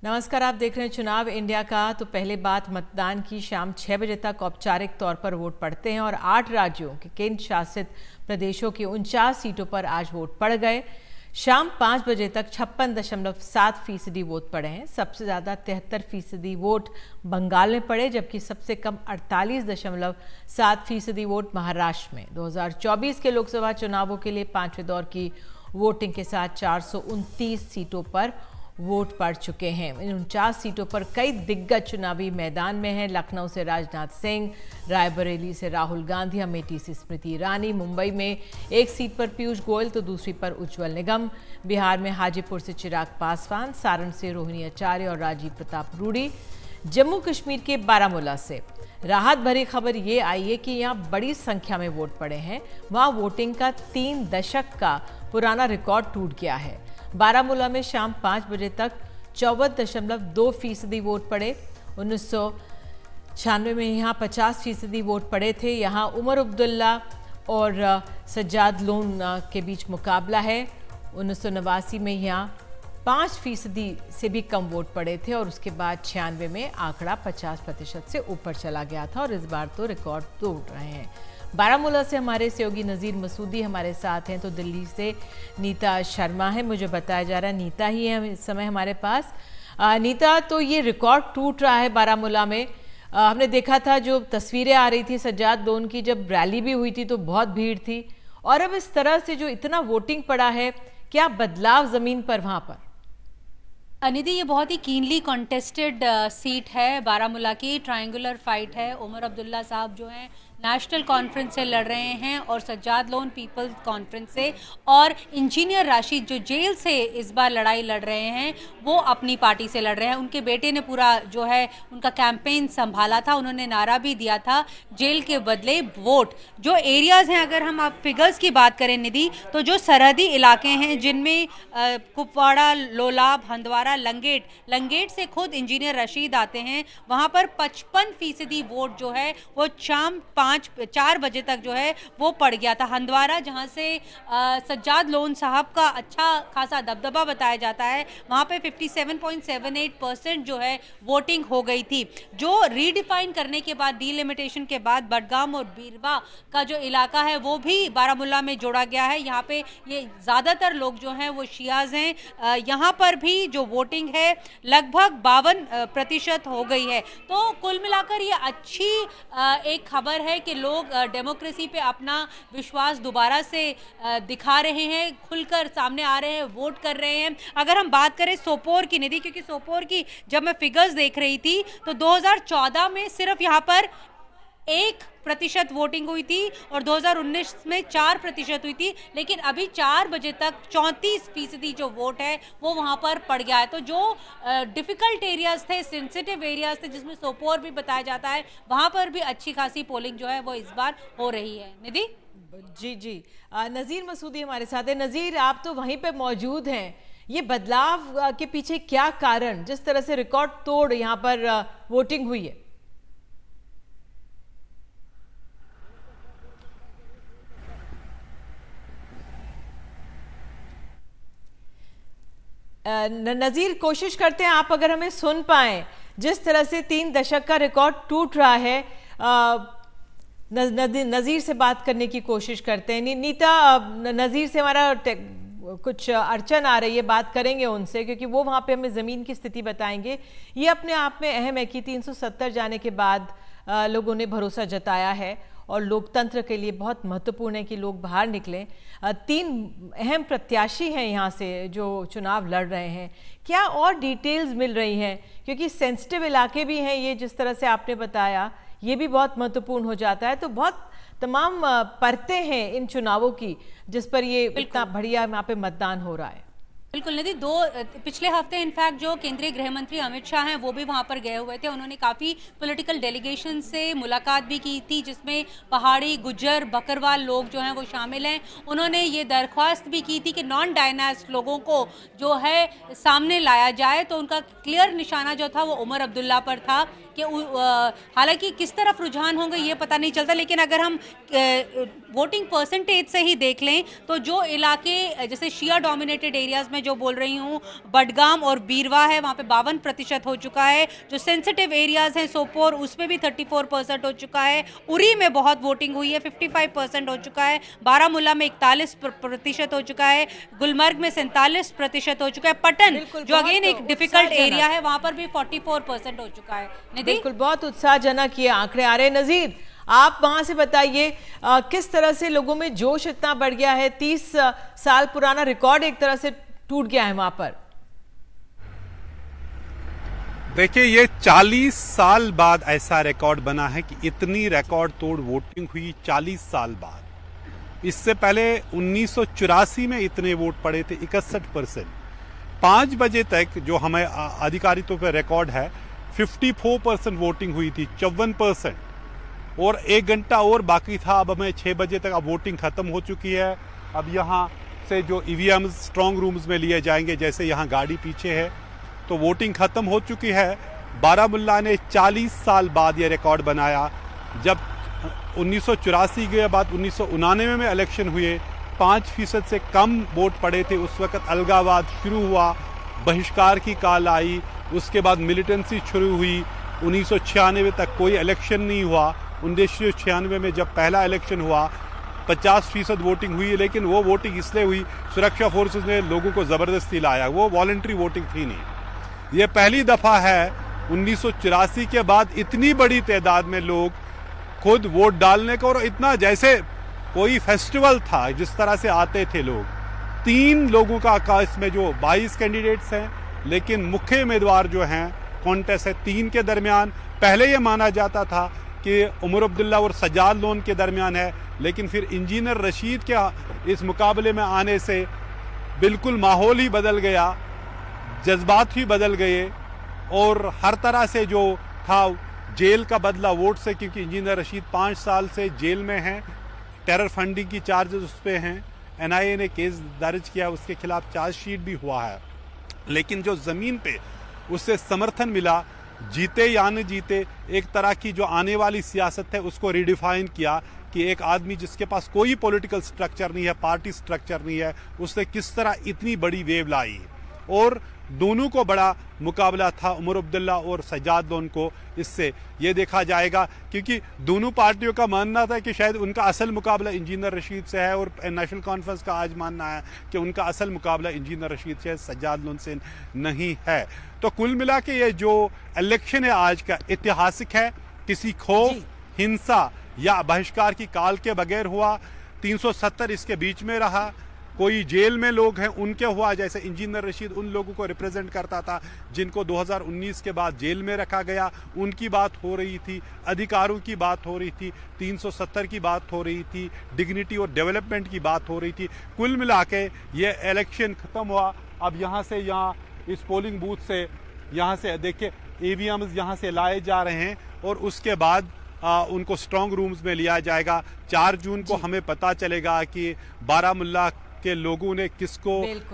नमस्कार, आप देख रहे हैं चुनाव इंडिया का। तो पहले बात मतदान की, शाम 6 बजे तक औपचारिक तौर पर वोट पड़ते हैं और 8 राज्यों के केंद्र शासित प्रदेशों की 49 सीटों पर आज वोट पड़ गए। शाम 5 बजे तक 56.7% वोट पड़े हैं। सबसे ज़्यादा 73% वोट बंगाल में पड़े, जबकि सबसे कम 48.7% वोट महाराष्ट्र में। 2024 के लोकसभा चुनावों के लिए पांचवें दौर की वोटिंग के साथ 429 सीटों पर वोट पड़ चुके हैं। इन 49 सीटों पर कई दिग्गज चुनावी मैदान में हैं। लखनऊ से राजनाथ सिंह, रायबरेली से राहुल गांधी, अमेठी से स्मृति ईरानी, मुंबई में एक सीट पर पीयूष गोयल तो दूसरी पर उज्जवल निगम, बिहार में हाजीपुर से चिराग पासवान, सारण से रोहिणी आचार्य और राजीव प्रताप रूडी, जम्मू कश्मीर के बारामूला से राहत भरी खबर ये आई है कि यहाँ बड़ी संख्या में वोट पड़े हैं। वहाँ वोटिंग का 3 दशक का पुराना रिकॉर्ड टूट गया है। बारामूला में शाम 5 बजे तक 54.2% वोट पड़े। 1996 में यहाँ 50% वोट पड़े थे। यहाँ उमर अब्दुल्ला और सज्जाद लोन के बीच मुकाबला है। 1989 में यहाँ 5% से भी कम वोट पड़े थे और उसके बाद 96 में आंकड़ा 50% से ऊपर चला गया था और इस बार तो रिकॉर्ड तोड़ रहे हैं। बारामूला से हमारे सहयोगी नज़ीर मसूदी हमारे साथ हैं, तो दिल्ली से नीता शर्मा है। मुझे बताया जा रहा है नीता ही है इस समय हमारे पास। नीता, तो ये रिकॉर्ड टूट रहा है बारामूला में। हमने देखा था जो तस्वीरें आ रही थी सज्जाद लोन की, जब रैली भी हुई थी तो बहुत भीड़ थी, और अब इस तरह से जो इतना वोटिंग पड़ा है, क्या बदलाव ज़मीन पर वहाँ पर? निधि, ये बहुत ही कीनली कॉन्टेस्टेड सीट है। बारामूला की ट्रायंगुलर फाइट है। उमर अब्दुल्ला साहब जो हैं नेशनल कॉन्फ्रेंस से लड़ रहे हैं और सज्जाद लोन पीपल्स कॉन्फ्रेंस से, और इंजीनियर राशिद जो जेल से इस बार लड़ाई लड़ रहे हैं वो अपनी पार्टी से लड़ रहे हैं। उनके बेटे ने पूरा जो है उनका कैंपेन संभाला था। उन्होंने नारा भी दिया था, जेल के बदले वोट। जो एरियाज़ हैं, अगर हम आप फिगर्स की बात करें निधि, तो जो सरहदी इलाके हैं जिनमें कुपवाड़ा, लोलाब, हंदवाड़ा, लंगेट से खुद इंजीनियर रशीद आते हैं, वहाँ पर 55% वोट जो है वो शाम 4 बजे तक जो है वो पड़ गया था। हंदवाड़ा, जहाँ से सज्जाद लोन साहब का अच्छा खासा दबदबा बताया जाता है, वहाँ पे 57.78% जो है वोटिंग हो गई थी। जो रीडिफाइन करने के बाद, डीलिमिटेशन के बाद बडगाम और बीरवा का जो इलाका है वो भी बारामूला में जोड़ा गया है। यहाँ पे ये ज़्यादातर लोग जो हैं वो शियाज हैं। यहाँ पर भी जो वोटिंग है लगभग 52% हो गई है। तो कुल मिलाकर ये अच्छी एक खबर है कि लोग डेमोक्रेसी पे अपना विश्वास दोबारा से दिखा रहे हैं, खुलकर सामने आ रहे हैं, वोट कर रहे हैं। अगर हम बात करें सोपोर की निधि, क्योंकि सोपोर की जब मैं फिगर्स देख रही थी तो 2014 में सिर्फ यहाँ पर 1% वोटिंग हुई थी और 2019 में 4% हुई थी, लेकिन अभी 4 बजे तक 34% जो वोट है वो वहां पर पड़ गया है। तो जो डिफिकल्ट एरियाज थे, सेंसिटिव एरियाज थे, जिसमें सोपोर भी बताया जाता है, वहां पर भी अच्छी खासी पोलिंग जो है वो इस बार हो रही है। निधि जी जी, नज़ीर मसूदी हमारे साथ है। नज़ीर, आप तो वहीं पे मौजूद हैं। ये बदलाव के पीछे क्या कारण, जिस तरह से रिकॉर्ड तोड़ यहाँ पर वोटिंग हुई है? नज़ीर, कोशिश करते हैं आप अगर हमें सुन पाएं। जिस तरह से 3 दशक का रिकॉर्ड टूट रहा है, नज़ीर से बात करने की कोशिश करते हैं। नीता, नज़ीर से हमारा कुछ अड़चन आ रही है, बात करेंगे उनसे, क्योंकि वो वहाँ पे हमें ज़मीन की स्थिति बताएंगे। ये अपने आप में अहम है कि 370 जाने के बाद लोगों ने भरोसा जताया है और लोकतंत्र के लिए बहुत महत्वपूर्ण है कि लोग बाहर निकलें। 3 अहम प्रत्याशी हैं यहाँ से जो चुनाव लड़ रहे हैं। क्या और डिटेल्स मिल रही हैं, क्योंकि सेंसिटिव इलाके भी हैं ये, जिस तरह से आपने बताया, ये भी बहुत महत्वपूर्ण हो जाता है। तो बहुत तमाम परतें हैं इन चुनावों की, जिस पर ये इतना बढ़िया यहाँ पे मतदान हो रहा है। बिल्कुल निधि, पिछले हफ्ते इनफैक्ट जो केंद्रीय गृह मंत्री अमित शाह हैं वो भी वहां पर गए हुए थे। उन्होंने काफ़ी पॉलिटिकल डेलीगेशन से मुलाकात भी की थी, जिसमें पहाड़ी, गुज्जर, बकरवाल लोग जो हैं वो शामिल हैं। उन्होंने ये दरख्वास्त भी की थी कि नॉन डायनास्ट लोगों को जो है सामने लाया जाए। तो उनका क्लियर निशाना जो था वो उमर अब्दुल्ला पर था कि हालांकि किस तरफ रुझान होंगे ये पता नहीं चलता, लेकिन अगर हम वोटिंग परसेंटेज से ही देख लें तो जो इलाके जैसे शिया डोमिनेटेड एरियाज में जो बोल रही हूँ, बडगाम और बीरवा है, वहाँ पे 52% हो चुका है। जो सेंसिटिव एरियाज हैं सोपोर, उसमें भी 34% हो चुका है। उरी में बहुत वोटिंग हुई है, 55% हो चुका है। बारामूला में 41% हो चुका है। गुलमर्ग में 47% हो चुका है। पटन जो अगेन एक डिफिकल्ट एरिया है, वहाँ पर भी 44% हो चुका है। निधि, बिल्कुल, बहुत उत्साहजनक ये आंकड़े आ रहे हैं। नजीर, आप वहां से बताइए किस तरह से लोगों में जोश इतना बढ़ गया है। 30 साल पुराना रिकॉर्ड एक तरह से टूट गया है वहां पर। देखिए, ये 40 साल बाद ऐसा रिकॉर्ड बना है कि इतनी रिकॉर्ड तोड़ वोटिंग हुई 40 साल बाद। इससे पहले 1984 में इतने वोट पड़े थे 61%। 5 बजे तक जो हमें अधिकारियों पर रिकॉर्ड है 54% वोटिंग हुई थी, 54%, और 1 घंटा और बाकी था। अब हमें 6 बजे तक अब वोटिंग खत्म हो चुकी है। अब यहाँ से जो ईवीएम स्ट्रांग रूम्स में लिए जाएंगे, जैसे यहाँ गाड़ी पीछे है, तो वोटिंग खत्म हो चुकी है। बारामूला ने 40 साल बाद ये रिकॉर्ड बनाया। जब 1984 के बाद 1999 में इलेक्शन हुए, 5% से कम वोट पड़े थे। उस वक्त अलगावाद शुरू हुआ, बहिष्कार की काल आई, उसके बाद मिलिटेंसी शुरू हुई। 1996 तक कोई इलेक्शन नहीं हुआ। 1996 में जब पहला इलेक्शन हुआ 50% वोटिंग हुई, लेकिन वो वोटिंग इसलिए हुई, सुरक्षा फोर्सेस ने लोगों को ज़बरदस्ती लाया, वो वॉलंटरी वोटिंग थी नहीं। ये पहली दफ़ा है 1984 के बाद इतनी बड़ी तादाद में लोग खुद वोट डालने को, और इतना जैसे कोई फेस्टिवल था जिस तरह से आते थे लोग। 3 लोगों का इसमें जो 22 कैंडिडेट्स हैं, लेकिन मुख्य उम्मीदवार जो हैं कॉन्टेस्ट है 3 के दरमियान। पहले ये माना जाता था कि उमर अब्दुल्ला और सज्जाद लोन के दरमियान है, लेकिन फिर इंजीनियर रशीद के इस मुकाबले में आने से बिल्कुल माहौल ही बदल गया, जज्बात ही बदल गए, और हर तरह से जो था जेल का बदला वोट से, क्योंकि इंजीनियर रशीद 5 साल से जेल में हैं। टेरर फंडिंग की चार्जेस उस पर हैं। NIA ने केस दर्ज किया, उसके खिलाफ चार्जशीट भी हुआ है। लेकिन जो ज़मीन पे उससे समर्थन मिला, जीते या न जीते, एक तरह की जो आने वाली सियासत है उसको रिडिफाइन किया कि एक आदमी जिसके पास कोई पॉलिटिकल स्ट्रक्चर नहीं है, पार्टी स्ट्रक्चर नहीं है, उसने किस तरह इतनी बड़ी वेव लाई। और दोनों को बड़ा मुकाबला था, उमर अब्दुल्ला और सज्जाद लोन को। इससे ये देखा जाएगा, क्योंकि दोनों पार्टियों का मानना था कि शायद उनका असल मुकाबला इंजीनियर रशीद से है, और नेशनल कॉन्फ्रेंस का आज मानना है कि उनका असल मुकाबला इंजीनियर रशीद से, सज्जाद लोन से नहीं है। तो कुल मिला के ये जो इलेक्शन है आज का ऐतिहासिक है, किसी खौफ, हिंसा या बहिष्कार की काल के बगैर हुआ। 370 इसके बीच में रहा। कोई जेल में लोग हैं उनके हुआ, जैसे इंजीनियर रशीद उन लोगों को रिप्रेजेंट करता था जिनको 2019 के बाद जेल में रखा गया, उनकी बात हो रही थी, अधिकारों की बात हो रही थी, 370 की बात हो रही थी, डिग्निटी और डेवलपमेंट की बात हो रही थी। कुल मिला के ये इलेक्शन ख़त्म हुआ। अब यहाँ से इस पोलिंग बूथ से यहाँ से देखिए EVMs यहाँ से लाए जा रहे हैं, और उसके बाद उनको स्ट्रांग रूम्स में लिया जाएगा। 4 जून को हमें पता चलेगा कि बारामूला के लोगों ने किसको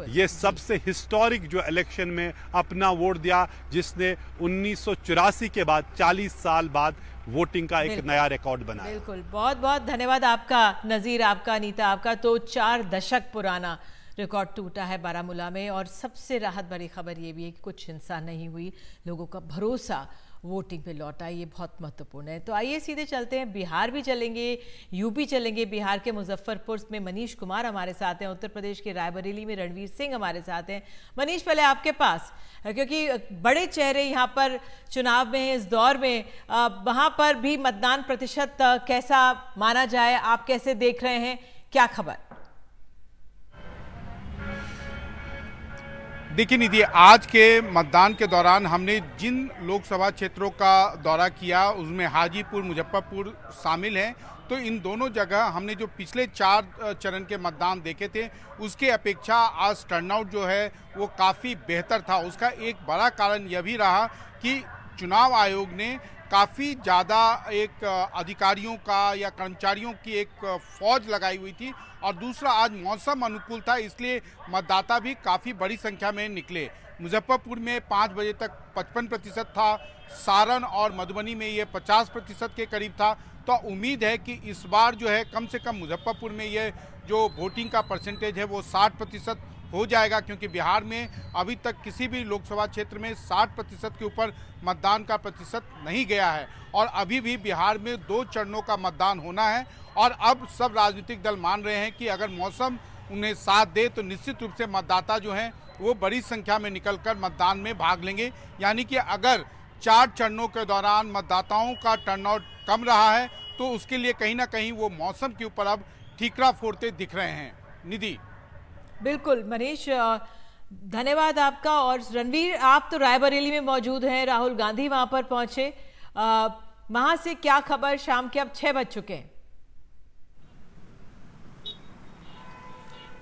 ये सबसे हिस्टोरिक जो इलेक्शन में अपना वोट दिया, जिसने 1984 के बाद 40 साल बाद वोटिंग का एक नया रिकॉर्ड बनाया। बिल्कुल, बहुत बहुत धन्यवाद आपका नजीर, आपका अनीता, आपका। तो 4 दशक पुराना रिकॉर्ड टूटा है बारामूला में, और सबसे राहत भरी खबर ये भी है कि कुछ हिंसा नहीं हुई, लोगों का भरोसा वोटिंग पे लौटा, ये बहुत महत्वपूर्ण है। तो आइए सीधे चलते हैं, बिहार भी चलेंगे, यूपी चलेंगे। बिहार के मुजफ्फरपुर में मनीष कुमार हमारे साथ हैं, उत्तर प्रदेश के रायबरेली में रणवीर सिंह हमारे साथ हैं। मनीष, पहले आपके पास, क्योंकि बड़े चेहरे यहाँ पर चुनाव में हैं इस दौर में, वहाँ पर भी मतदान प्रतिशत कैसा माना जाए, आप कैसे देख रहे हैं, क्या खबर? देखिए निधि, आज के मतदान के दौरान हमने जिन लोकसभा क्षेत्रों का दौरा किया उसमें हाजीपुर, मुजफ्फरपुर शामिल हैं। तो इन दोनों जगह हमने जो पिछले 4 चरण के मतदान देखे थे उसके अपेक्षा आज टर्नआउट जो है वो काफ़ी बेहतर था। उसका एक बड़ा कारण यह भी रहा कि चुनाव आयोग ने काफ़ी ज़्यादा एक अधिकारियों का या कर्मचारियों की एक फौज लगाई हुई थी, और दूसरा आज मौसम अनुकूल था, इसलिए मतदाता भी काफ़ी बड़ी संख्या में निकले। मुजफ्फरपुर में 5 बजे तक 55% था, सारण और मधुबनी में ये 50% के करीब था। तो उम्मीद है कि इस बार जो है कम से कम मुजफ्फरपुर में ये जो वोटिंग का परसेंटेज है वो 60% हो जाएगा, क्योंकि बिहार में अभी तक किसी भी लोकसभा क्षेत्र में 60% के ऊपर मतदान का प्रतिशत नहीं गया है और अभी भी बिहार में 2 चरणों का मतदान होना है। और अब सब राजनीतिक दल मान रहे हैं कि अगर मौसम उन्हें साथ दे तो निश्चित रूप से मतदाता जो हैं वो बड़ी संख्या में निकलकर मतदान में भाग लेंगे। यानी कि अगर 4 चरणों के दौरान मतदाताओं का टर्नआउट कम रहा है तो उसके लिए कहीं ना कहीं वो मौसम के ऊपर अब ठीकरा फोड़ते दिख रहे हैं। निधि। बिल्कुल मनीष, धन्यवाद आपका। और रणवीर, आप तो रायबरेली में मौजूद हैं, राहुल गांधी वहां पर पहुंचे, वहां से क्या खबर? शाम के अब 6 बज चुके हैं।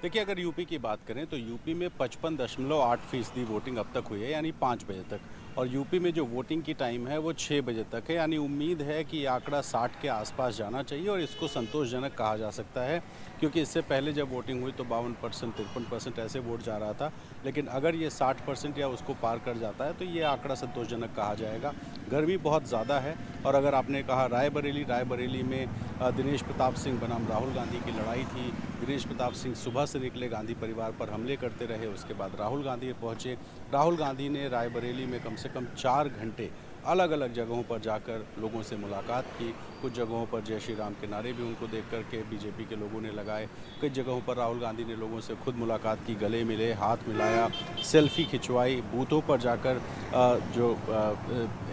देखिए, अगर यूपी की बात करें तो यूपी में 55.8% वोटिंग अब तक हुई है, यानी 5 बजे तक। और यूपी में जो वोटिंग की टाइम है वो 6 बजे तक है, यानी उम्मीद है कि ये आंकड़ा 60 के आसपास जाना चाहिए और इसको संतोषजनक कहा जा सकता है, क्योंकि इससे पहले जब वोटिंग हुई तो 52%, 53% ऐसे वोट जा रहा था। लेकिन अगर ये 60% या उसको पार कर जाता है तो ये आंकड़ा संतोषजनक कहा जाएगा। गर्मी बहुत ज़्यादा है और अगर आपने कहा रायबरेली में दिनेश प्रताप सिंह बनाम राहुल गांधी की लड़ाई थी। दिनेश प्रताप सिंह सुबह से निकले, गांधी परिवार पर हमले करते रहे, उसके बाद राहुल गांधी पहुंचे। राहुल गांधी ने रायबरेली में कम से कम 4 घंटे अलग अलग जगहों पर जाकर लोगों से मुलाकात की। कुछ जगहों पर जय श्री राम के नारे भी उनको देख कर के बीजेपी के लोगों ने लगाए। कई जगहों पर राहुल गांधी ने लोगों से खुद मुलाकात की, गले मिले, हाथ मिलाया, सेल्फी खिंचवाई। बूथों पर जाकर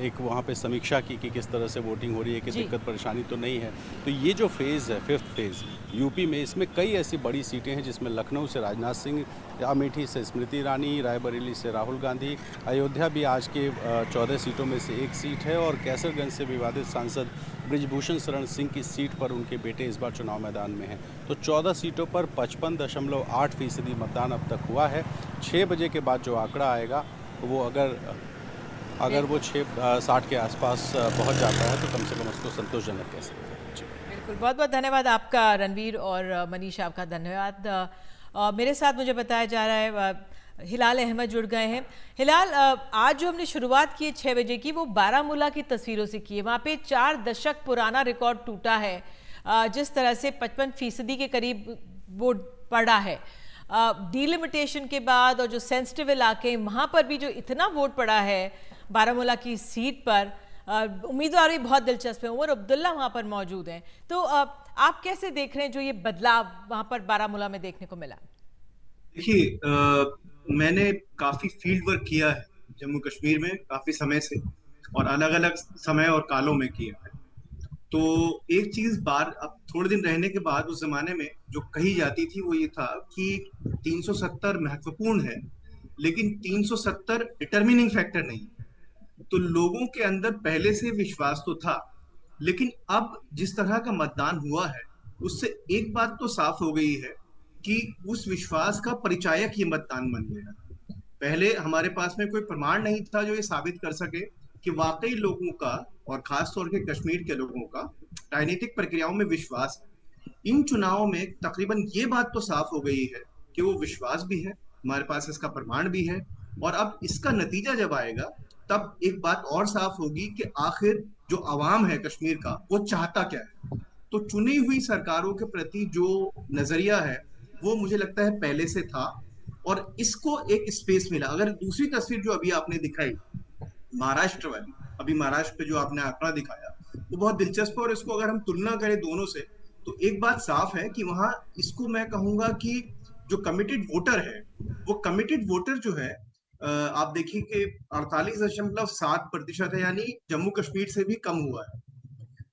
एक वहाँ पे समीक्षा की कि किस तरह से वोटिंग हो रही है, कि दिक्कत परेशानी तो नहीं है। तो ये जो फेज़ है, 5th फेज़ यूपी में, इसमें कई ऐसी बड़ी सीटें हैं जिसमें लखनऊ से राजनाथ सिंह, अमेठी से स्मृति ईरानी, रायबरेली से राहुल गांधी, अयोध्या भी आज के 14 सीटों में से एक सीट है और कैसरगंज से विवादित सांसद ब्रिजभूषण शरण सिंह की सीट पर उनके बेटे इस बार चुनाव मैदान में हैं। तो 14 सीटों पर 55.8% मतदान अब तक हुआ है। 6 बजे के बाद जो आंकड़ा आएगा वो अगर वो 60 के आसपास पहुंच जाता है तो कम से कम उसको संतोषजनक कह सकते हैं। बिल्कुल, बहुत बहुत धन्यवाद आपका रणवीर, और मनीष आपका धन्यवाद। मेरे साथ मुझे बताया जा रहा है हिलाल अहमद जुड़ गए हैं। हिलाल, आज जो हमने शुरुआत की है 6 बजे की, वो बारामूला की तस्वीरों से की है। वहाँ पे 4 दशक पुराना रिकॉर्ड टूटा है। जिस तरह से 55% के करीब वोट पड़ा है डिलिमिटेशन के बाद, और जो सेंसिटिव इलाके वहाँ पर भी जो इतना वोट पड़ा है बारामूला की सीट पर, उम्मीदवार भी बहुत दिलचस्प है। उमर अब्दुल्ला वहाँ पर मौजूद हैं। तो आप कैसे देख रहे हैं जो ये बदलाव वहाँ पर बारामूला में देखने को मिला? देखिए, मैंने काफी फील्ड वर्क किया है जम्मू कश्मीर में काफी समय से, और अलग अलग समय और कालों में किया है। तो एक चीज अब थोड़े दिन रहने के बाद उस जमाने में जो कही जाती थी वो ये था कि 370 महत्वपूर्ण है, लेकिन 370 डिटर्मिनिंग फैक्टर नहीं। तो लोगों के अंदर पहले से विश्वास तो था, लेकिन अब जिस तरह का मतदान हुआ है उससे एक बात तो साफ हो गई है कि उस विश्वास का परिचायक ये मतदान बन गया। पहले हमारे पास में कोई प्रमाण नहीं था जो ये साबित कर सके कि वाकई लोगों का, और खास तौर के कश्मीर के लोगों का, राजनीतिक प्रक्रियाओं में विश्वास है। इन चुनावों में तकरीबन ये बात तो साफ हो गई है कि वो विश्वास भी है, हमारे पास इसका प्रमाण भी है। और अब इसका नतीजा जब आएगा तब एक बात और साफ होगी कि आखिर जो आवाम है कश्मीर का वो चाहता क्या है। तो चुनी हुई सरकारों के प्रति जो नजरिया है वो मुझे लगता है पहले से था, और इसको एक स्पेस मिला। अगर दूसरी तस्वीर जो अभी आपने दिखाई महाराष्ट्र वाली, अभी महाराष्ट्र पे जो आपने आंकड़ा दिखाया वो बहुत दिलचस्प है, और इसको अगर हम तुलना करें दोनों से तो एक बात साफ है कि वहां, इसको मैं कहूंगा कि जो कमिटेड वोटर है, वो कमिटेड वोटर जो है, आप देखिए कि 48.7% है, यानी जम्मू कश्मीर से भी कम हुआ है।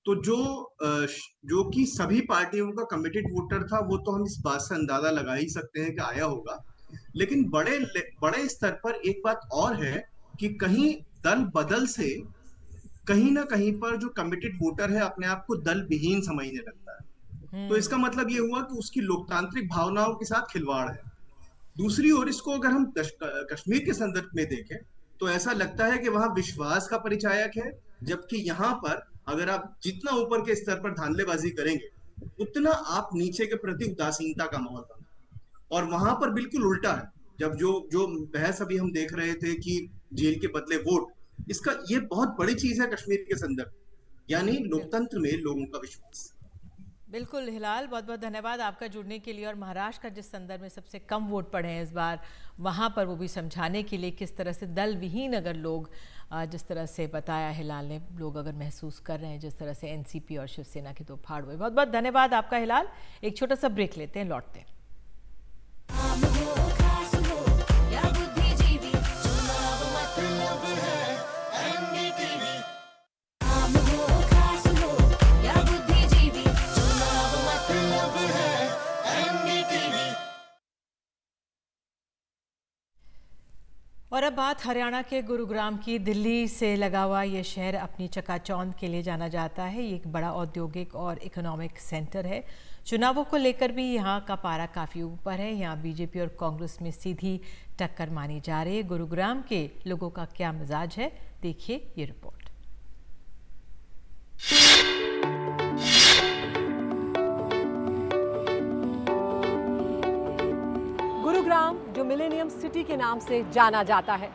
तो जो कि सभी पार्टियों का कमिटेड वोटर था, वो तो हम इस बात से अंदाजा लगा ही सकते हैं कि आया होगा। लेकिन बड़े स्तर पर एक बात और है कि कहीं दल बदल से कहीं ना कहीं पर जो कमिटेड वोटर है अपने आप को दल विहीन समझने लगता है। तो इसका मतलब ये हुआ कि उसकी लोकतांत्रिक भावनाओं के साथ खिलवाड़ है। दूसरी ओर इसको अगर हम कश्मीर के संदर्भ में देखें तो ऐसा लगता है कि वहां विश्वास का परिचायक है, जबकि यहाँ पर अगर आप जितना ऊपर के स्तर पर धांधलेबाजी करेंगे उतना आप नीचे के प्रति उदासीनता का माहौल बना। और वहां पर बिल्कुल उल्टा है। जब जो बहस अभी हम देख रहे थे कि जेल के बदले वोट, इसका ये बहुत बड़ी चीज है कश्मीर के संदर्भ, यानी लोकतंत्र में लोगों का विश्वास। बिल्कुल हिलाल, बहुत बहुत धन्यवाद आपका जुड़ने के लिए। और महाराष्ट्र का जिस संदर्भ में सबसे कम वोट पड़े हैं इस बार, वहाँ पर वो भी समझाने के लिए किस तरह से दल विहीन अगर लोग, जिस तरह से बताया हिलाल ने, लोग अगर महसूस कर रहे हैं जिस तरह से एनसीपी और शिवसेना के दो फाड़ हुए। बहुत बहुत धन्यवाद आपका हिलाल। एक छोटा सा ब्रेक लेते हैं, लौटते हैं। और अब बात हरियाणा के गुरुग्राम की। दिल्ली से लगा हुआ ये शहर अपनी चकाचौंध के लिए जाना जाता है। ये एक बड़ा औद्योगिक और इकोनॉमिक सेंटर है। चुनावों को लेकर भी यहाँ का पारा काफ़ी ऊपर है। यहाँ बीजेपी और कांग्रेस में सीधी टक्कर मानी जा रही है। गुरुग्राम के लोगों का क्या मिजाज है, देखिए ये रिपोर्ट। गुरुग्राम, जो मिलेनियम सिटी के नाम से जाना जाता है,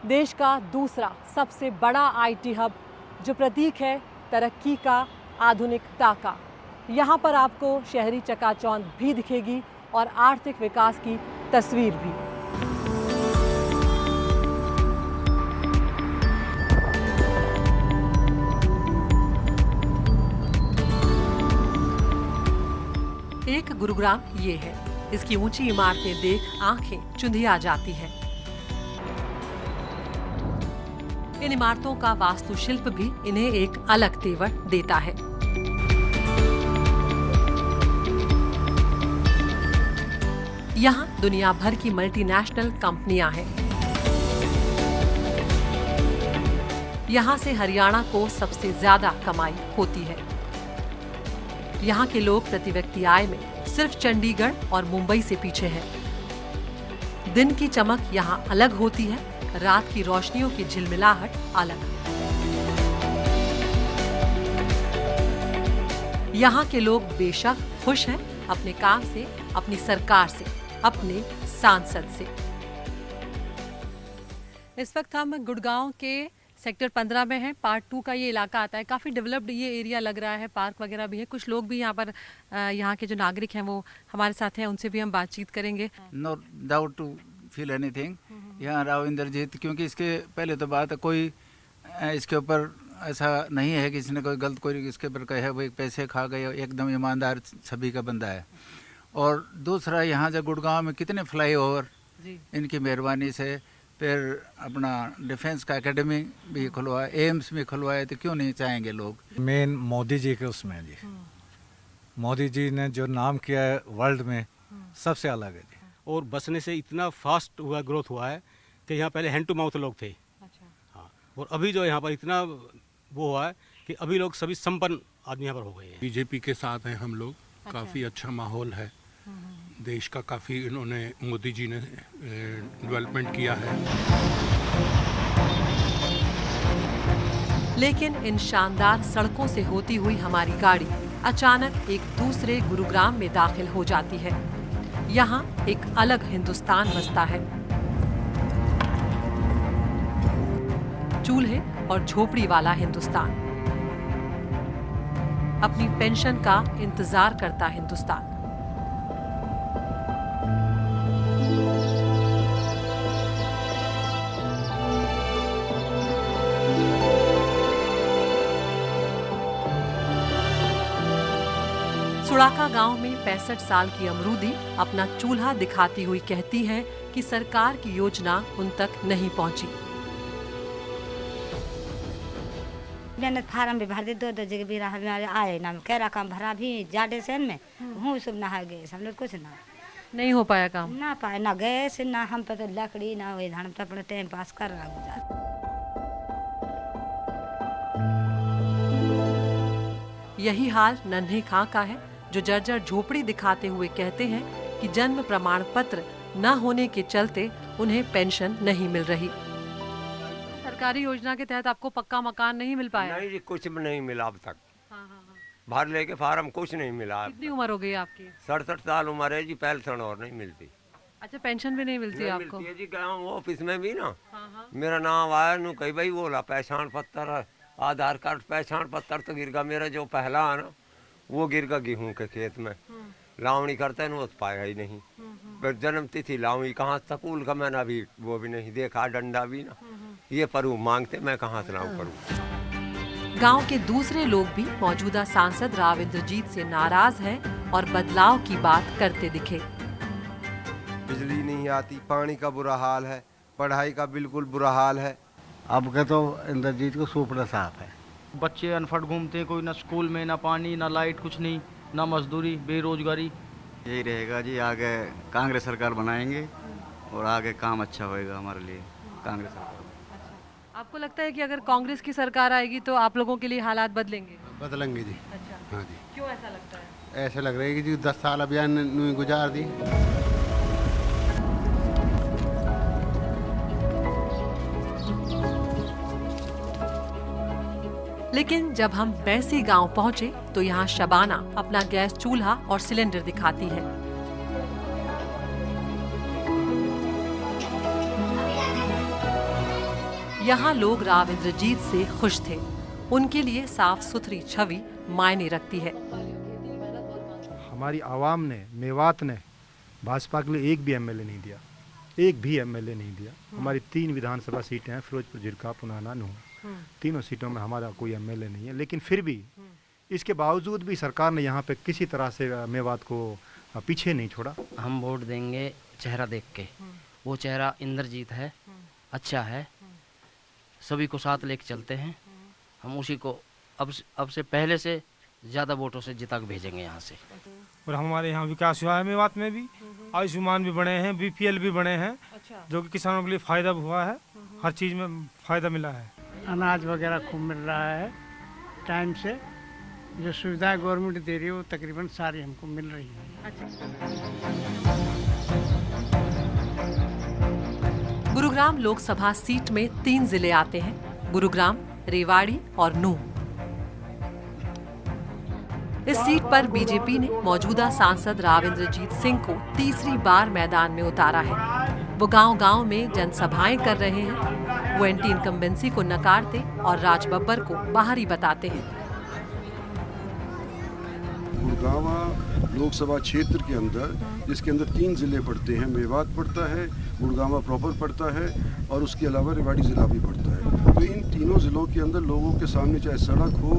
देश का दूसरा सबसे बड़ा आईटी हब, जो प्रतीक है तरक्की का, आधुनिकता का। यहाँ पर आपको शहरी चकाचौंध भी दिखेगी और आर्थिक विकास की तस्वीर भी। एक गुरुग्राम ये है। इसकी ऊंची इमारतें देख आंखें चुंधिया जाती हैं। इन इमारतों का वास्तुशिल्प भी इन्हें एक अलग तेवर देता है। यहाँ दुनिया भर की मल्टीनेशनल कंपनियां हैं। यहाँ से हरियाणा को सबसे ज्यादा कमाई होती है। यहाँ के लोग प्रति व्यक्ति आय में सिर्फ चंडीगढ़ और मुंबई से पीछे हैं। दिन की चमक यहाँ अलग होती है, रात की रोशनियों की झिलमिलाहट अलग। यहाँ के लोग बेशक खुश हैं अपने काम से, अपनी सरकार से, अपने सांसद से। इस वक्त हम गुड़गांव के सेक्टर 15 में है। पार्ट 2 का ये इलाका आता है। काफ़ी डेवलप्ड ये एरिया लग रहा है, पार्क वगैरह भी है। कुछ लोग भी यहाँ पर, यहाँ के जो नागरिक हैं वो हमारे साथ हैं, उनसे भी हम बातचीत करेंगे। No doubt to feel anything. यहाँ राव इंद्रजीत, क्योंकि इसके पहले तो बात कोई इसके ऊपर ऐसा नहीं है कि इसने कोई गलत कोई इसके ऊपर कहे वो पैसे खा गए, एकदम ईमानदार छवि का बंदा है। और दूसरा यहाँ जो गुड़गांव में कितने फ्लाईओवर इनकी मेहरबानी से, फिर अपना डिफेंस का एकेडमी भी खुलवाया, एम्स भी खुलवाए, तो क्यों नहीं चाहेंगे लोग। मेन मोदी जी के उसमें जी, मोदी जी ने जो नाम किया है वर्ल्ड में सबसे अलग है जी। और बसने से इतना फास्ट हुआ, ग्रोथ हुआ है कि यहाँ पहले हैंड टू माउथ लोग थे। अच्छा। हाँ, और अभी जो यहाँ पर इतना वो हुआ है कि अभी लोग सभी संपन्न आदमी यहाँ पर हो गए हैं। बीजेपी के साथ हैं हम लोग। अच्छा। काफ़ी अच्छा माहौल है देश का, काफ़ी इन्होंने, मोदी जी ने डेवलपमेंट किया है। लेकिन इन शानदार सड़कों से होती हुई हमारी गाड़ी अचानक एक दूसरे गुरुग्राम में दाखिल हो जाती है। यहाँ एक अलग हिंदुस्तान बसता है। चूल्हे और झोपड़ी वाला हिंदुस्तान, अपनी पेंशन का इंतजार करता हिंदुस्तान। सुड़ाका गांव में 65 साल की अमरूदी अपना चूल्हा दिखाती हुई कहती है कि सरकार की योजना उन तक नहीं पहुंची। मैंने फार्म भी भर दी, दो जगह भी आए ना, कह रहा काम भरा भी जाडे सेन में हूँ, सब नहा गए, हम लोग कुछ ना नहीं हो पाया काम, ना पाए, ना गैस, ना हम पे तो लकड़ी, ना वही धान पे अपना टाइम पास कर रहा गुजार। यही हाल नन्हे खां का है, जो जर्जर झोपड़ी दिखाते हुए कहते हैं कि जन्म प्रमाण पत्र न होने के चलते उन्हें पेंशन नहीं मिल रही। सरकारी योजना के तहत आपको पक्का मकान नहीं मिल पाया? नहीं जी, कुछ भी नहीं मिला अब तक। भर लेके फार्म, कुछ नहीं मिला। कितनी उम्र हो गई आपकी? 67 साल उम्र है जी, पेंशन और नहीं मिलती। अच्छा, पेंशन भी नहीं मिलती नहीं आपको? मिलती है जी, गाँव ऑफिस में भी ना मेरा नाम आया नु, कही भाई बोला पहचान पत्र, आधार कार्ड, पहचान पत्र तो गिर गया मेरा जो पहला है ना, वो गिर गया गेहूं के खेत में। लावणी करते हैं वो तो पाया ही नहीं। फिर जन्म तिथि लावणी कहाँ स्कूल का मैंने अभी वो भी नहीं देखा, डंडा भी ना। ये परू मांगते, मैं कहाँ से लाऊं करूँ। गांव के दूसरे लोग भी मौजूदा सांसद राव इंद्रजीत से नाराज हैं और बदलाव की बात करते दिखे। बिजली नहीं आती, पानी का बुरा हाल है, पढ़ाई का बिल्कुल बुरा हाल है। अब के तो इंद्रजीत को सुपड़ा साफ है। बच्चे अनपढ़ घूमते हैं, कोई ना स्कूल में, ना पानी, ना लाइट, कुछ नहीं, ना मजदूरी, बेरोजगारी। यही रहेगा जी, आगे कांग्रेस सरकार बनाएंगे और आगे काम अच्छा होएगा हमारे लिए कांग्रेस सरकार। आपको लगता है कि अगर कांग्रेस की सरकार आएगी तो आप लोगों के लिए हालात बदलेंगे? बदलेंगे जी। अच्छा, हाँ जी। क्यों ऐसा लगता है? ऐसे लग रहा है कि जी 10 साल अभियान गुजार दी। लेकिन जब हम बैसी गांव पहुंचे तो यहाँ शबाना अपना गैस चूल्हा और सिलेंडर दिखाती है। यहाँ लोग राव इंद्रजीत से खुश थे। उनके लिए साफ सुथरी छवि मायने रखती है। हमारी आवाम ने, मेवात ने भाजपा के लिए एक भी एमएलए नहीं दिया, एक भी एमएलए नहीं दिया। हमारी 3 विधानसभा सीटें हैं, फिरोजपुर, झिरका, पुनाना, नूह। तीनों सीटों में हमारा कोई एमएलए नहीं है। लेकिन फिर भी इसके बावजूद भी सरकार ने यहाँ पे किसी तरह से मेवात को पीछे नहीं छोड़ा। हम वोट देंगे चेहरा देख के। वो चेहरा इंद्रजीत है, अच्छा है, सभी को साथ लेके चलते हैं। हम उसी को अब से पहले से ज़्यादा वोटों से जिता के भेजेंगे यहाँ से। और हमारे यहाँ विकास हुआ है, मेवात में भी आयुष्मान भी बने हैं, बीपीएल भी बने हैं। अच्छा। जो कि किसानों के लिए फ़ायदा हुआ है, हर चीज़ में फ़ायदा मिला है। अनाज वगैरह खूब मिल रहा है टाइम से। जो सुविधाएं गवर्नमेंट दे रही है वो तकरीबन सारी हमको मिल रही है। गुरुग्राम लोकसभा सीट में 3 जिले आते हैं, गुरुग्राम, रेवाड़ी और नूह। इस सीट पर बीजेपी ने मौजूदा सांसद राव इंद्रजीत सिंह को तीसरी बार मैदान में उतारा है। वो गांव-गांव में जनसभाएं कर रहे हैं। वो एंटी इनकम्बेंसी को नकारते और राज बब्बर को बाहरी बताते हैं। गुड़गांव लोकसभा क्षेत्र के अंदर, जिसके अंदर 3 जिले पड़ते हैं, मेवात पड़ता है, गुड़गांव प्रॉपर पड़ता है और उसके अलावा रेवाड़ी ज़िला भी पड़ता है। तो इन तीनों ज़िलों के अंदर लोगों के सामने चाहे सड़क हो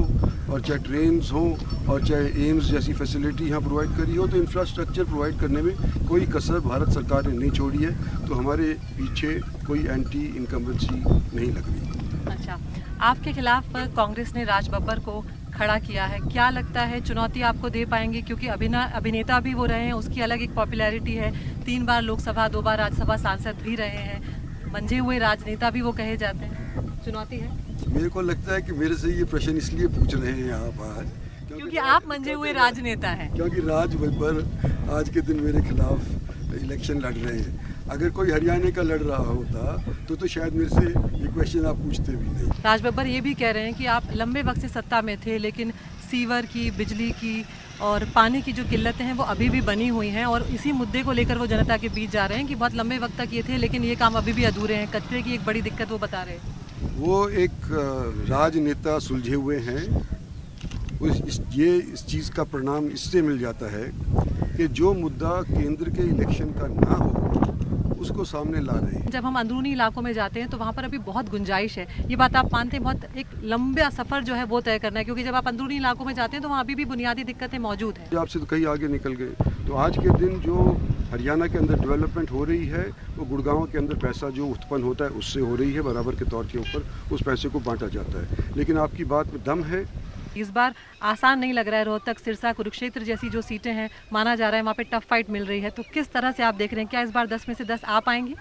और चाहे ट्रेन्स हो और चाहे एम्स जैसी फैसिलिटी यहाँ प्रोवाइड करी हो, तो इंफ्रास्ट्रक्चर प्रोवाइड करने में कोई कसर भारत सरकार ने नहीं छोड़ी है। तो हमारे पीछे कोई एंटी इनकम्बेंसी नहीं लग रही। अच्छा, आपके खिलाफ कांग्रेस ने राज बब्बर को खड़ा किया है, क्या लगता है चुनौती आपको दे पाएंगे? क्योंकि अभिनेता भी वो रहे हैं, उसकी अलग एक पॉपुलैरिटी है, 3 बार लोकसभा, 2 बार राज्यसभा सांसद भी रहे हैं, मंझे हुए राजनेता भी वो कहे जाते हैं। चुनौती है? मेरे को लगता है कि मेरे से ये प्रश्न इसलिए पूछ रहे हैं आप आज क्योंकि आप मंझे हुए राजनेता हैं। क्योंकि राज बब्बर आज के दिन मेरे खिलाफ इलेक्शन लड़ रहे हैं। अगर कोई हरियाणा का लड़ रहा होता तो शायद मेरे से ये क्वेश्चन आप पूछते भी नहीं। राज बब्बर ये भी कह रहे हैं कि आप लंबे वक्त से सत्ता में थे, लेकिन सीवर की, बिजली की और पानी की जो किल्लतें हैं वो अभी भी बनी हुई हैं और इसी मुद्दे को लेकर वो जनता के बीच जा रहे हैं कि बहुत लंबे वक्त तक ये थे लेकिन ये काम अभी भी अधूरे हैं। कचरे की एक बड़ी दिक्कत वो बता रहे हैं। वो एक राजनेता सुलझे हुए हैं। इस चीज़ का परिणाम इससे मिल जाता है कि जो मुद्दा केंद्र के इलेक्शन का ना हो उसको सामने ला रहे हैं। जब हम अंदरूनी इलाकों में जाते हैं तो वहाँ पर अभी बहुत गुंजाइश है। ये बात आप मानते हैं? बहुत एक लंबा सफ़र जो है वो तय करना है, क्योंकि जब आप अंदरूनी इलाकों में जाते हैं तो वहाँ अभी भी बुनियादी दिक्कतें मौजूद हैं। आपसे तो कहीं आगे निकल गए। तो आज के दिन जो हरियाणा के अंदर डेवलपमेंट हो रही है वो गुड़गांव के अंदर पैसा जो उत्पन्न होता है उससे हो रही है, बराबर के तौर के ऊपर उस पैसे को बांटा जाता है। लेकिन आपकी बात में दम है। इस बार आसान नहीं लग रहा है। रोहतक, सिरसा, कुरुक्षेत्र जैसी जो सीटें हैं माना जा रहा है वहाँ पे टफ फाइट मिल रही है, तो किस तरह से आप देख रहे हैं? क्या इस बार 10 में से 10 आ पाएंगे?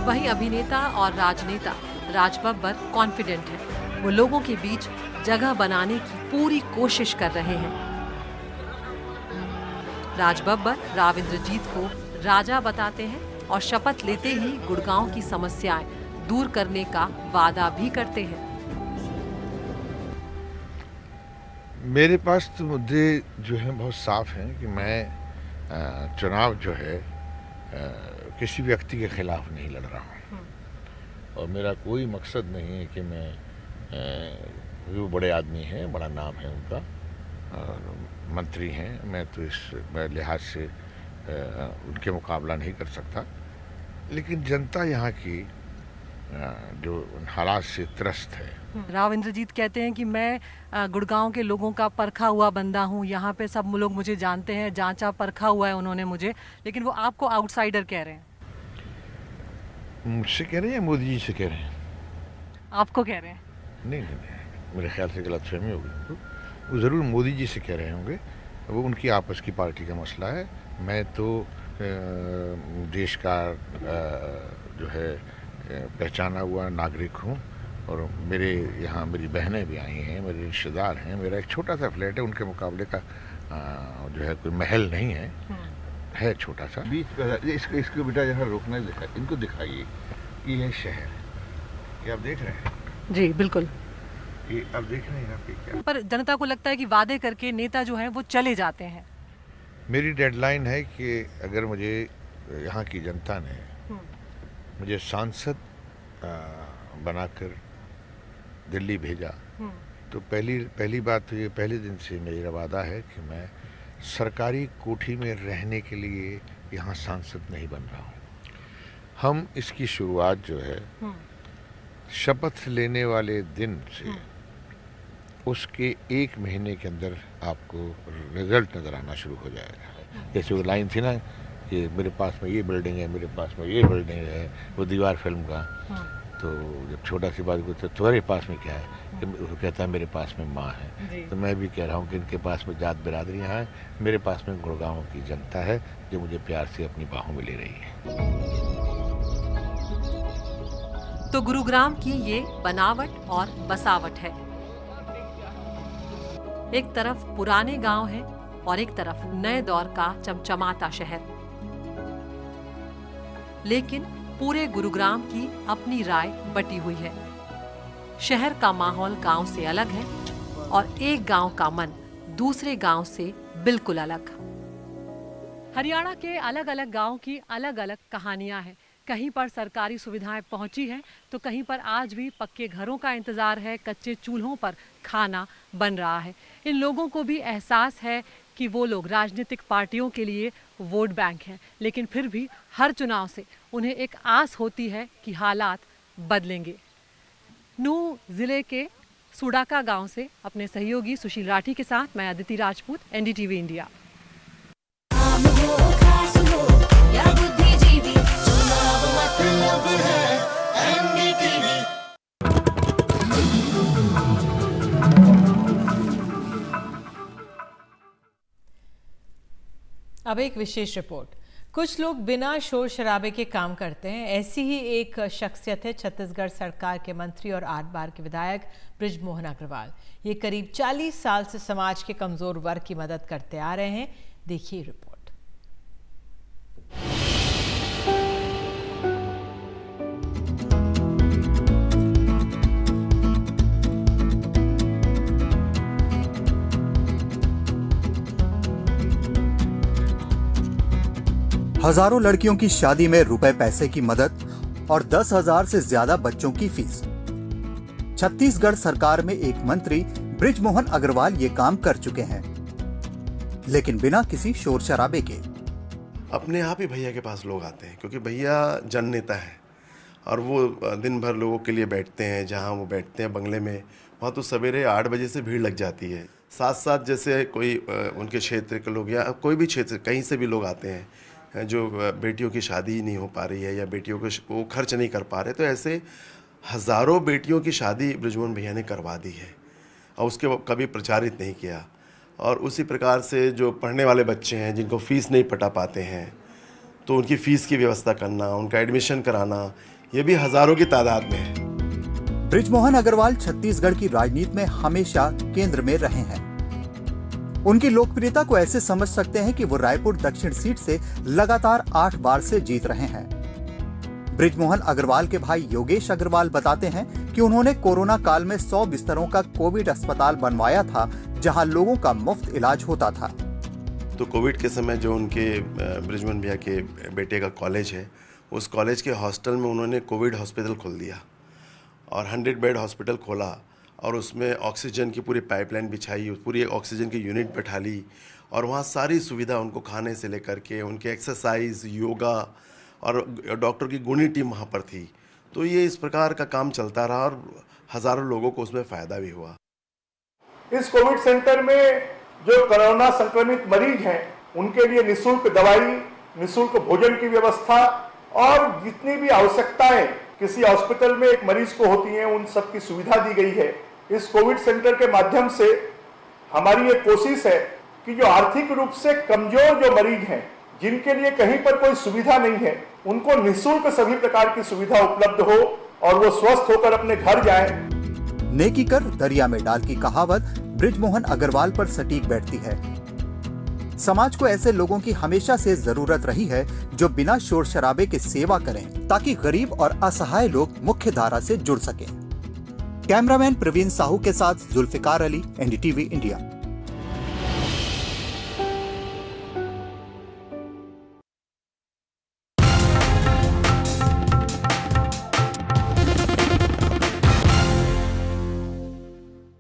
वहीं अभिनेता और राजनेता राज बब्बर कॉन्फिडेंट है। वो लोगों के बीच जगह बनाने की पूरी कोशिश कर रहे हैं। राज बब्बर राव इंद्रजीत को राजा बताते हैं और शपथ लेते ही गुड़गांव की समस्याएं दूर करने का वादा भी करते हैं। मेरे पास तो मुद्दे जो हैं बहुत साफ हैं कि मैं चुनाव जो है किसी व्यक्ति के खिलाफ नहीं लड़ रहा हूँ। और मेरा कोई मकसद नहीं है कि मैं वो बड़े आदमी हैं, बड़ा नाम है उनका और मंत्री हैं, मैं तो इस लिहाज से उनके मुकाबला नहीं कर सकता। लेकिन जनता यहाँ की जो हालात से त्रस्त है। राव इंद्रजीत कहते हैं कि मैं गुड़गांव के लोगों का परखा हुआ बंदा हूँ, यहाँ पे सब लोग मुझे जानते हैं, जांचा परखा हुआ है उन्होंने मुझे, लेकिन वो आपको आउटसाइडर कह रहे हैं। मुझसे कह रहे हैं या मोदी जी से कह रहे हैं? आपको कह रहे हैं? नहीं, मेरे ख्याल से गलतफहमी होगी। वो ज़रूर मोदी जी से कह रहे होंगे, वो उनकी आपस की पार्टी का मसला है। मैं तो देश का जो है पहचाना हुआ नागरिक हूँ और मेरे यहाँ मेरी बहनें भी आई हैं, मेरे रिश्तेदार हैं, मेरा एक छोटा सा फ्लैट है, उनके मुकाबले का जो है कोई महल नहीं है छोटा सा। बीच इसको बेटा यहाँ रोकना इनको दिखाइए, ये है शहर, ये आप देख रहे हैं? जी बिल्कुल, ये आप देख रहे हैं यहाँ पे क्या? पर जनता को लगता है कि वादे करके नेता जो हैं वो चले जाते हैं। मेरी डेडलाइन है कि अगर मुझे यहाँ की जनता ने मुझे सांसद बनाकर दिल्ली भेजा तो पहली बात तो ये पहले दिन से मेरा वादा है कि मैं सरकारी कोठी में रहने के लिए यहाँ सांसद नहीं बन रहा हूँ। हम इसकी शुरुआत जो है शपथ लेने वाले दिन से उसके 1 महीने के अंदर आपको रिजल्ट नज़र आना शुरू हो जाएगा। जैसे वो लाइन थी ना कि मेरे पास में ये बिल्डिंग है, मेरे पास में ये बिल्डिंग है, वो दीवार फिल्म का। तो जब छोटा सी बात पूछते तुम्हारे पास में क्या है, कि वो कहता है मेरे पास में माँ है। तो मैं भी कह रहा हूँ कि इनके पास में जात बिरादरियाँ हैं, मेरे पास में गुड़गांव की जनता है जो मुझे प्यार से अपनी बाहों में ले रही है। तो गुरुग्राम की ये बनावट और बसावट है। एक तरफ पुराने गांव है और एक तरफ नए दौर का चमचमाता शहर, लेकिन पूरे गुरुग्राम की अपनी राय बटी हुई है। शहर का माहौल गांव से अलग है और एक गांव का मन दूसरे गांव से बिल्कुल अलग। हरियाणा के अलग अलग गांव की अलग अलग कहानियां हैं। कहीं पर सरकारी सुविधाएं पहुंची हैं तो कहीं पर आज भी पक्के घरों का इंतजार है, कच्चे चूल्हों पर खाना बन रहा है। इन लोगों को भी एहसास है कि वो लोग राजनीतिक पार्टियों के लिए वोट बैंक हैं, लेकिन फिर भी हर चुनाव से उन्हें एक आस होती है कि हालात बदलेंगे। नूह जिले के सुडाका गांव से अपने सहयोगी सुशील राठी के साथ मैं अदिति राजपूत, एनडीटीवी इंडिया। अब एक विशेष रिपोर्ट। कुछ लोग बिना शोर शराबे के काम करते हैं। ऐसी ही एक शख्सियत है छत्तीसगढ़ सरकार के मंत्री और 8 बार के विधायक बृजमोहन अग्रवाल। ये करीब 40 साल से समाज के कमजोर वर्ग की मदद करते आ रहे हैं। देखिए रिपोर्ट। हजारों लड़कियों की शादी में रुपए पैसे की मदद और 10,000 से ज्यादा बच्चों की फीस। छत्तीसगढ़ सरकार में एक मंत्री बृजमोहन अग्रवाल ये काम कर चुके हैं, लेकिन बिना किसी शोर शराबे के। अपने आप ही भैया के पास लोग आते हैं क्योंकि भैया जन नेता है और वो दिन भर लोगों के लिए बैठते हैं। जहाँ वो बैठते हैं बंगले में, वहाँ तो सवेरे 8 बजे से भीड़ लग जाती है। साथ साथ जैसे कोई उनके क्षेत्र के लोग या कोई भी क्षेत्र कहीं से भी लोग आते हैं जो बेटियों की शादी नहीं हो पा रही है या बेटियों को वो खर्च नहीं कर पा रहे, तो ऐसे हज़ारों बेटियों की शादी बृजमोहन भैया ने करवा दी है और उसके कभी प्रचारित नहीं किया। और उसी प्रकार से जो पढ़ने वाले बच्चे हैं जिनको फ़ीस नहीं पटा पाते हैं, तो उनकी फ़ीस की व्यवस्था करना, उनका एडमिशन कराना, ये भी हज़ारों की तादाद में है। बृजमोहन अग्रवाल छत्तीसगढ़ की राजनीति में हमेशा केंद्र में रहे हैं। उनकी लोकप्रियता को ऐसे समझ सकते हैं कि वो रायपुर दक्षिण सीट से लगातार 8 बार से जीत रहे हैं। बृजमोहन अग्रवाल के भाई योगेश अग्रवाल बताते हैं कि उन्होंने कोरोना काल में 100 बिस्तरों का कोविड अस्पताल बनवाया था, जहां लोगों का मुफ्त इलाज होता था। तो कोविड के समय जो उनके बृजमोहन भैया के बेटे का कॉलेज है, उस कॉलेज के हॉस्टल में उन्होंने कोविड हॉस्पिटल खोल दिया और 100 बेड हॉस्पिटल खोला और उसमें ऑक्सीजन की पूरी पाइपलाइन बिछाई, पूरी ऑक्सीजन की यूनिट बैठा ली और वहाँ सारी सुविधा उनको खाने से लेकर के उनके एक्सरसाइज, योगा और डॉक्टर की गुणी टीम वहाँ पर थी। तो ये इस प्रकार का काम चलता रहा और हज़ारों लोगों को उसमें फ़ायदा भी हुआ। इस कोविड सेंटर में जो कोरोना संक्रमित मरीज हैं उनके लिए निःशुल्क दवाई, निःशुल्क भोजन की व्यवस्था और जितनी भी आवश्यकताएं किसी हॉस्पिटल में एक मरीज को होती हैं उन सब की सुविधा दी गई है। इस कोविड सेंटर के माध्यम से हमारी ये कोशिश है कि जो आर्थिक रूप से कमजोर जो मरीज हैं, जिनके लिए कहीं पर कोई सुविधा नहीं है, उनको निःशुल्क सभी प्रकार की सुविधा उपलब्ध हो और वो स्वस्थ होकर अपने घर जाएं। नेकी कर दरिया में डाल की कहावत बृजमोहन अग्रवाल पर सटीक बैठती है। समाज को ऐसे लोगों की हमेशा से जरूरत रही है जो बिना शोर शराबे के सेवा करें ताकि गरीब और असहाय लोग मुख्य धारा से जुड़ सकें। कैमरामैन प्रवीण साहू के साथ जुल्फिकार अली, एनडीटीवी इंडिया।